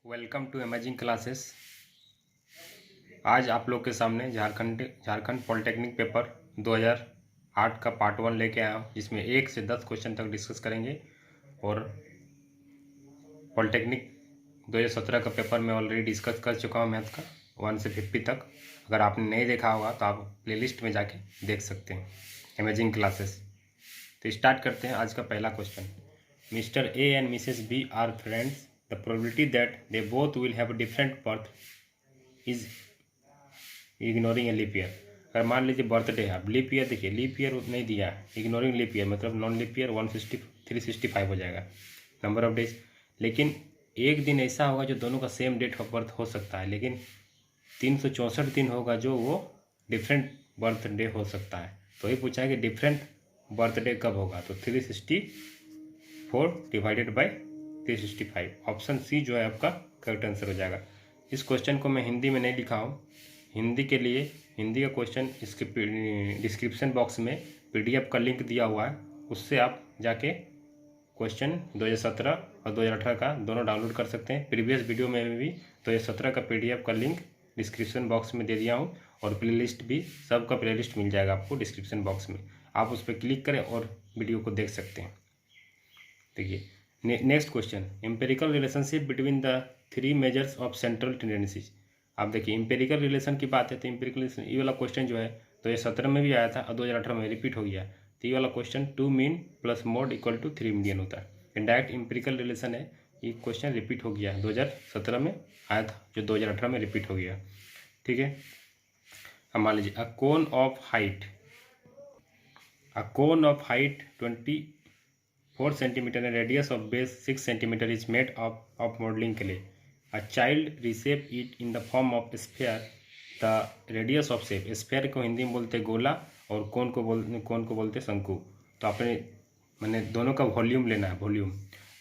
Welcome to amazing classes. आज आप लोग के सामने झारखंड पॉलिटेक्निक पेपर 2008 का पार्ट 1 लेके आया हूँ, जिसमें 1 से 10 क्वेश्चन तक डिस्कस करेंगे। और पॉलिटेक्निक 2017 का पेपर मैं ऑलरेडी डिस्कस कर चुका हूँ मैथ का 1 से 50 तक। अगर आपने नहीं देखा होगा तो आप प्लेलिस्ट में जाके देख सकते हैं, अमेजिंग क्लासेस। तो स्टार्ट करते हैं आज का पहला question. Mr A and Mrs B are friends. The probability that they both will have a different birth is ignoring a leap year। अगर मान लीजिए बर्थडे है, अब लीप ईयर देखिए, लीप ईयर नहीं दिया है, इग्नोरिंग लीप ईयर मतलब नॉन लीप ईयर 365 हो जाएगा नंबर ऑफ डेज। लेकिन एक दिन ऐसा होगा जो दोनों का सेम डेट ऑफ बर्थ हो सकता है, लेकिन 364 दिन होगा जो वो डिफरेंट बर्थडे हो सकता है। तो ये पूछा है कि डिफरेंट बर्थडे कब होगा, तो 364 डिवाइडेड बाई 365। ऑप्शन सी जो है आपका करेक्ट आंसर हो जाएगा। इस क्वेश्चन को मैं हिंदी में नहीं लिखा हूँ, हिंदी के लिए हिंदी का क्वेश्चन इसके डिस्क्रिप्शन बॉक्स में पीडीएफ का लिंक दिया हुआ है, उससे आप जाके क्वेश्चन 2017 और 2018 का दोनों डाउनलोड कर सकते हैं। प्रीवियस वीडियो में भी 2017 का पीडीएफ का लिंक डिस्क्रिप्शन बॉक्स में दे दिया हूँ, और प्लेलिस्ट भी, सबका प्लेलिस्ट मिल जाएगा आपको डिस्क्रिप्शन बॉक्स में। आप उस पर क्लिक करें और वीडियो को देख सकते हैं। देखिए next question, empirical relationship between the 3 measures of central tendencies. आप देखिए एम्पेरिकल रिलेशन की बात है तो एम्पेरिकल रिलेशन, ये वाला क्वेश्चन जो है तो ये 17 में भी आया था और 2018 में रिपीट हो गया। तो ये वाला question 2 mean plus mode equal to 3 median होता है। डायरेक्ट एम्पेरिकल रिलेशन है, ये क्वेश्चन रिपीट हो गया, 2017 में आया था जो 2018 में रिपीट हो गया। ठीक है, अब मान लीजिए a cone of height 24 centimetre and radius of base 6 centimetre is made of modelling clay. A child reshape it in the form of sphere. The radius of shape, sphere को हिंदी में बोलते कोन और कोन को बोलते शंकु। तो आपने मैंने दोनों का वॉल्यूम लेना है, वॉल्यूम।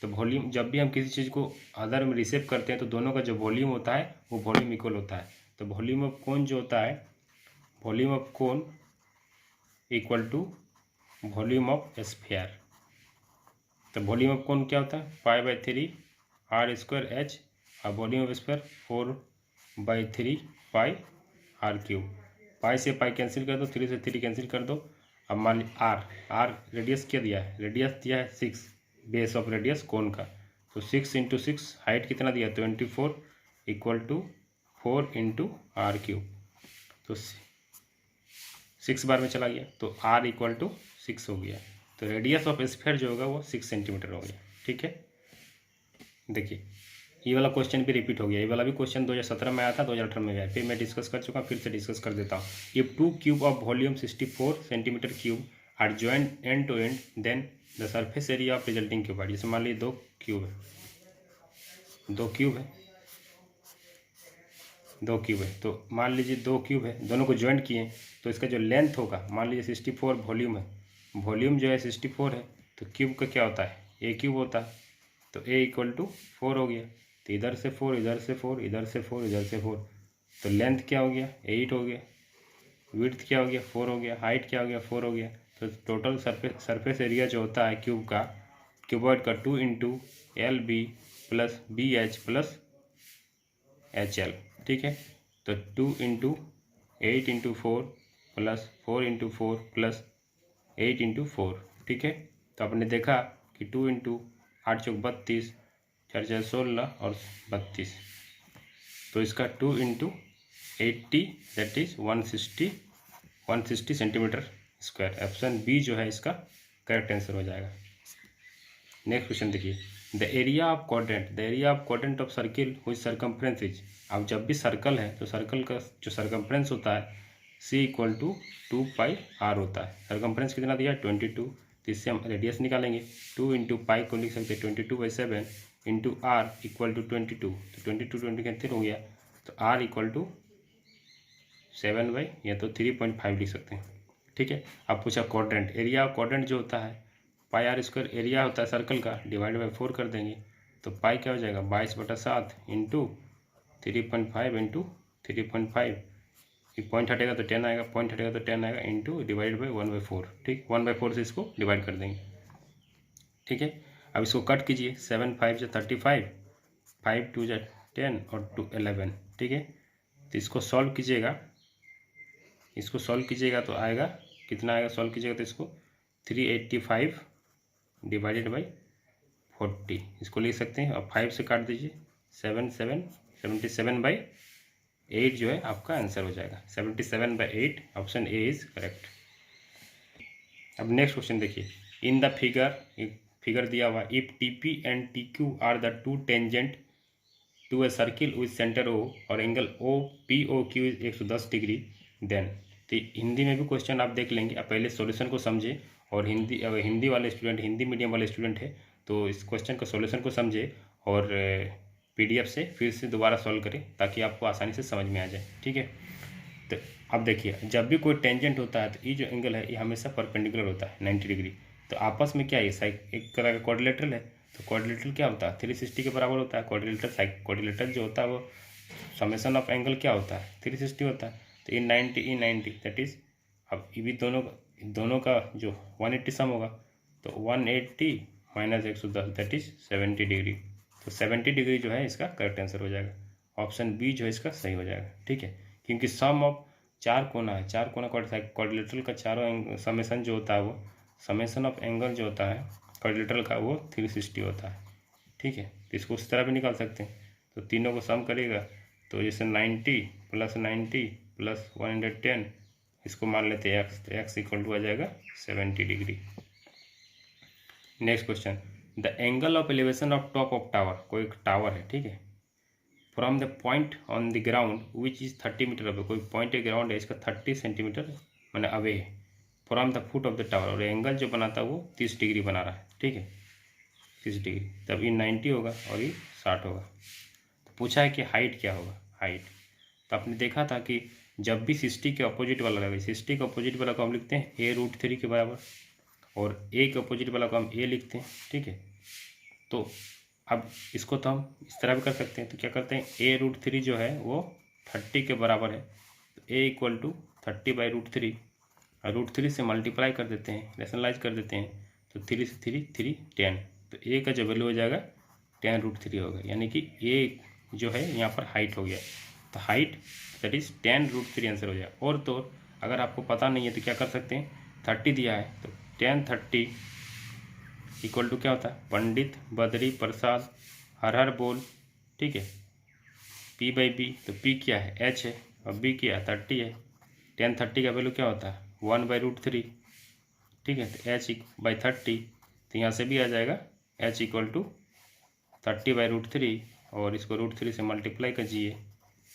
तो वॉल्यूम, जब भी हम किसी चीज़ को अदर में रिसेप करते हैं तो दोनों का जो वॉल्यूम होता है वो वॉल्यूम इक्वल होता है। तो वॉल्यूम ऑफ कोन जो होता है, volume of cone equal to volume of sphere. तो वॉल्यूम ऑफ कोन क्या होता है, 5/3 r स्क्वायर एच, और volume of sphere 4/3 pi r cube. Pi से पाई कैंसिल कर दो, 3 से 3 कैंसिल कर दो। अब मान ली r रेडियस क्या दिया है, रेडियस दिया है 6, बेस ऑफ रेडियस कोन का। तो 6 × 6 हाइट कितना दिया, 24 इक्वल टू 4 × r क्यूब। तो 6 बार में चला गया तो r इक्वल टू 6 हो गया। तो रेडियस ऑफ स्फीयर जो होगा वो 6 सेंटीमीटर हो गया। ठीक है, देखिए ये वाला क्वेश्चन भी रिपीट हो गया। ये वाला भी क्वेश्चन 2017 में आया था, 2018 में आया, फिर मैं डिस्कस कर चुका, फिर से डिस्कस कर देता हूँ। If 2 cube of volume 64 centimetre cube are joint end to end, then the surface area of resulting cube. जैसे मान लीजिए 2 क्यूब है, तो मान लीजिए 2 क्यूब है, दोनों को ज्वाइंट किए तो इसका जो लेंथ होगा, मान लीजिए 64 वॉल्यूम है, वॉल्यूम जो है 64 है, तो क्यूब का क्या होता है, ए क्यूब होता है। तो ए इक्वल टू 4 हो गया। तो इधर से 4, इधर से 4, इधर से 4, इधर से 4, तो लेंथ क्या हो गया, 8 हो गया। विड्थ क्या हो गया, 4 हो गया। हाइट क्या हो गया, 4 हो गया। तो टोटल सरफेस एरिया जो होता है क्यूब का, क्यूबॉइड का 2 × LB plus BH plus HL। ठीक है, तो 2 × 8 × 4 प्लस 4 × 4 प्लस 8 × 4। ठीक है, तो आपने देखा कि 2 × 8 × 32, 4 × 16 और 32, तो इसका 2 × 80 that is 160 centimetre square. Option B जो है इसका करेक्ट आंसर हो जाएगा। नेक्स्ट क्वेश्चन देखिए, the area of quadrant of circle हुई सरकमफ्रेंस इज। अब जब भी सर्कल है तो सर्कल का जो सरकमफ्रेंस होता है C इक्वल टू 2πr होता है। सरकमफ्रेंस कितना दिया, 22। तो इससे हम रेडियस निकालेंगे, 2 × पाई को लिख सकते हैं 22/7 × r इक्वल टू 22। तो 22 कैंसिल हो गया, तो r इक्वल टू 7 या तो 3.5 लिख सकते हैं। ठीक है, अब पूछा क्वाड्रेंट, एरिया ऑफ क्वाड्रेंट जो होता है πr² एरिया होता है सर्कल का, डिवाइड बाई 4 कर देंगे। तो पाई क्या हो जाएगा, 22/7 × 3.5 × 3.5। पॉइंट हटेगा तो 10 आएगा, पॉइंट हटेगा तो 10 आएगा, इंटू डिवाइड बाई 1/4। ठीक, 1/4 से इसको डिवाइड कर देंगे। ठीक है, अब इसको कट कीजिए, 7 × 5 = 35, 5 × 2 = 10 और 2 11, ठीक है। तो इसको सॉल्व कीजिएगा, इसको सॉल्व कीजिएगा तो आएगा कितना आएगा, सॉल्व कीजिएगा तो इसको 385 डिवाइडेड बाई 40 इसको लिख सकते हैं, और 5 से काट दीजिए 77/8 जो है आपका आंसर हो जाएगा। 77/8 ऑप्शन ए इज करेक्ट। अब नेक्स्ट क्वेश्चन देखिए, इन द फिगर दिया हुआ, if t p and t q are the two tangent to a circle with centre o और angle o p o q is 110 degree then. तो हिंदी में भी question आप देख लेंगे, आप पहले सॉल्यूशन को समझे, और हिंदी वाले स्टूडेंट, हिंदी मीडियम वाले स्टूडेंट है तो इस क्वेश्चन का सॉल्यूशन को समझे और पीडीएफ से फिर से दोबारा सॉल्व करें ताकि आपको आसानी से समझ में आ जाए, ठीक है। तो अब देखिए, जब भी कोई टेंजेंट होता है तो ये जो एंगल है ये हमेशा परपेंडिकुलर होता है 90 डिग्री। तो आपस में क्या है, एक तरह का क्वाड्रिलेटरल है। तो क्वाड्रिलेटरल क्या होता है, 360 के बराबर होता है। क्वाड्रिलेटरल जो होता है वो समेशन ऑफ एंगल क्या होता है, 360 होता है। तो इन 90 दैट इज, अब ये भी दोनों का जो 180 सम होगा, तो 180 माइनस 110 दैट इज 70 डिग्री। तो 70 डिग्री जो है इसका करेक्ट आंसर हो जाएगा। ऑप्शन बी जो है इसका सही हो जाएगा, ठीक है। क्योंकि सम ऑफ 4 कोना है, 4 कोना क्वाड्रिलेटरल का चारों समेशन जो होता है वो समेशन ऑफ एंगल जो होता है क्वाड्रिलेटरल का वो 360 होता है, ठीक है। तो इसको उस तरह भी निकाल सकते हैं। तो तीनों को सम करेगा तो जैसे 90 + 90 + 110, इसको मान लेते हैं एक्स, तो एक्स इक्वल टू आ जाएगा 70 degree. Next question, the angle of elevation of top of tower, कोई टावर है, ठीक है, from the point on the ground which is 30 metre away, कोई पॉइंट ग्राउंड है इसका 30 सेंटीमीटर मैंने अवे है, from the foot of the tower, और एंगल जो बनाता है वो 30 डिग्री बना रहा है, ठीक है, 30 डिग्री। तब ये 90 होगा और ये 60 होगा। तो पूछा है कि हाइट क्या होगा, हाइट। तो आपने देखा था कि जब भी 60 के अपोजिट वाला लगे, 60 के अपोजिट वाला को हम लिखते हैं a√3 के बराबर, और a के अपोजिट वाला को हम a लिखते हैं, ठीक है। तो अब इसको तो हम इस तरह भी कर सकते हैं। तो क्या करते हैं, a√3 जो है वो 30 के बराबर है, तो a = 30/√3, और √3 से मल्टीप्लाई कर देते हैं, रेशनलाइज कर देते हैं, तो 3 से 3 10। तो a का जो वैल्यू हो जाएगा 10√3 होगा, यानी कि a जो है यहाँ पर हाइट हो गया। तो हाइट दैट इज 10√3 आंसर हो जाएगा। और तो अगर आपको पता नहीं है तो क्या कर सकते हैं, 30 दिया है तो 10/30 इक्वल टू क्या होता है, पंडित बद्री प्रसाद हर हर बोल, ठीक है, p/b। तो p क्या है, h है, और b क्या है 30 है। 10/30 का वैल्यू क्या होता है 1/√3, ठीक है। तो h/30, तो यहाँ से भी आ जाएगा h = 30/√3, और इसको √3 से मल्टीप्लाई कीजिए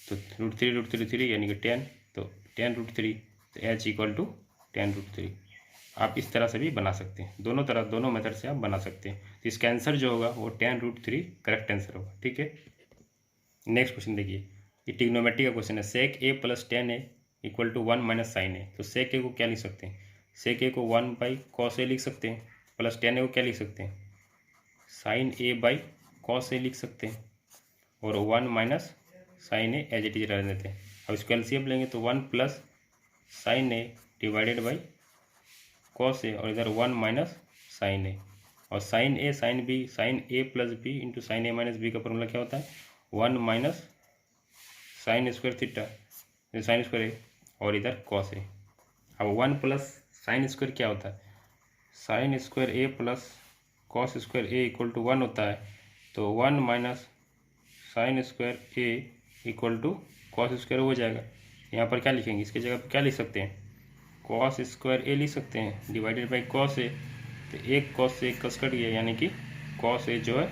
तो √3 यानी कि 10, तो 10√3, तो h = 10√3। आप इस तरह से भी बना सकते हैं, दोनों मेथड से आप बना सकते हैं। तो इसका आंसर जो होगा वो 10√3 करेक्ट आंसर होगा, ठीक है। नेक्स्ट क्वेश्चन देखिए, ये ट्रिग्नोमेट्री का क्वेश्चन है, sec a + tan a = 1 - sin a। तो sec a को क्या लिख सकते हैं, sec a को 1/cos a लिख सकते हैं, प्लस tan a को क्या लिख सकते हैं, sin a/cos a लिख सकते हैं, और 1 - sin a as it is रहने देते हैं। अब इसको एलसीएम लेंगे तो 1 + sin a divided by cos a, और इधर 1 - sin a, और sin a sin b sin a + b into sin a - b का फॉर्मूला क्या होता है, 1 - sin² θ sin² a, और इधर cos a। अब 1 + sin² क्या होता है, sin² a + cos² a = 1 होता है। तो 1 - sin² a = cos² हो जाएगा। यहाँ पर क्या लिखेंगे, इसकी जगह पर क्या लिख सकते हैं, cos² a लिख सकते हैं डिवाइडेड बाई cos a। तो एक cos से एक cos कट गया, यानी कि cos a जो है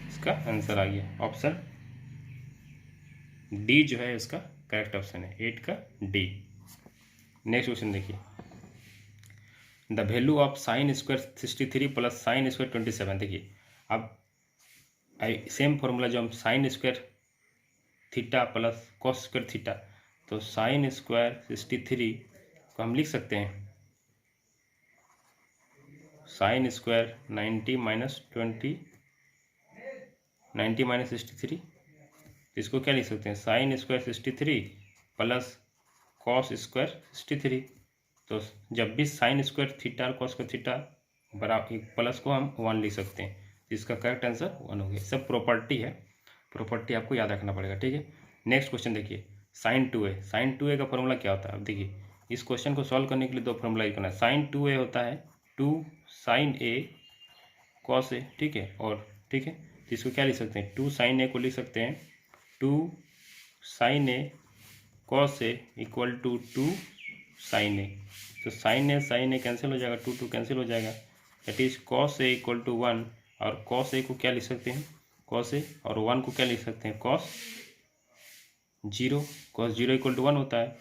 इसका आंसर आ गया। ऑप्शन डी जो है इसका करेक्ट ऑप्शन है, 8 का डी। नेक्स्ट क्वेश्चन देखिए, the value of sin² 63 + sin² 27। देखिए अब सेम फॉर्मूला जो हम sin² थीटा + cos² थीटा, तो sin² 63 को हम लिख सकते हैं sin² 90 - 20 90 - 63। इसको क्या लिख सकते हैं, sin² 63 + cos² 63। तो जब भी sin² थीटा और cos² थीटा बराबर प्लस को हम 1 लिख सकते हैं, इसका करेक्ट आंसर 1 हो गया। सब प्रॉपर्टी है, प्रॉपर्टी आपको याद रखना पड़ेगा, ठीक है। नेक्स्ट क्वेश्चन देखिए, साइन 2a। साइन 2a का फॉर्मूला क्या होता है? अब देखिए, इस क्वेश्चन को सॉल्व करने के लिए दो फॉर्मूला यूज करना है। साइन 2a होता है 2 साइन a कॉस a, ठीक है। और ठीक है, तो इसको क्या लिख सकते हैं? 2 साइन a को लिख सकते हैं 2 sine a cos a equal to 2 sine a। तो साइन ए कैंसिल हो जाएगा, 2 कैंसिल हो जाएगा, that is cos A equal to 1। और कॉस ए को क्या लिख सकते हैं? कॉस ए और 1 को क्या लिख सकते हैं? कॉस 0। कॉस 0 इक्वल टू 1 होता है,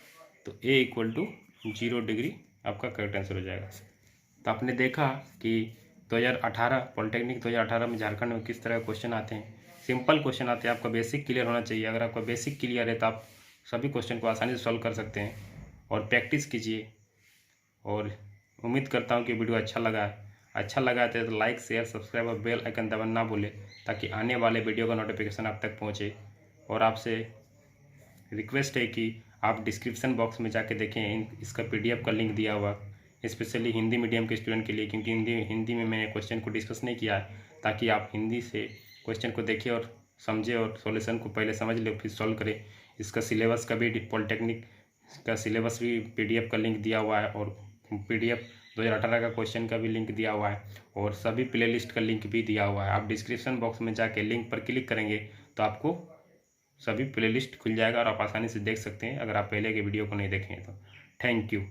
तो ए इक्वल टू 0 डिग्री आपका करेक्ट आंसर हो जाएगा। तो आपने देखा कि 2018 पॉलिटेक्निक 2018 में झारखंड में किस तरह के क्वेश्चन आते हैं। सिंपल क्वेश्चन आते हैं, आपका बेसिक क्लियर होना चाहिए। अगर आपका बेसिक क्लियर है तो आप सभी क्वेश्चन को आसानी से सॉल्व कर सकते हैं। और प्रैक्टिस कीजिए, और उम्मीद करता हूँ कि वीडियो अच्छा लगा है। अच्छा लगा है तो लाइक शेयर सब्सक्राइब और बेल आइकन दबाना ना भूलें, ताकि आने वाले वीडियो का नोटिफिकेशन आप तक पहुँचे। और आपसे रिक्वेस्ट है कि आप डिस्क्रिप्शन बॉक्स में जाके देखें, इसका PDF का लिंक दिया हुआ, स्पेशली हिंदी मीडियम के स्टूडेंट के लिए, क्योंकि हिंदी में मैंने क्वेश्चन को डिस्कस नहीं किया है, ताकि आप हिंदी से क्वेश्चन को देखिए और समझे और सॉल्यूशन को पहले समझ ले फिर सॉल्व करें। इसका सिलेबस का भी पॉलिटेक्निक का सिलेबस भी PDF का लिंक दिया हुआ है, और PDF 2018 का क्वेश्चन का भी लिंक दिया हुआ है, और सभी प्लेलिस्ट का लिंक भी दिया हुआ है। आप डिस्क्रिप्शन बॉक्स में जाके लिंक पर क्लिक करेंगे तो आपको सभी प्लेलिस्ट खुल जाएगा और आप आसानी से देख सकते हैं, अगर आप पहले के वीडियो को नहीं देखें तो। Thank you.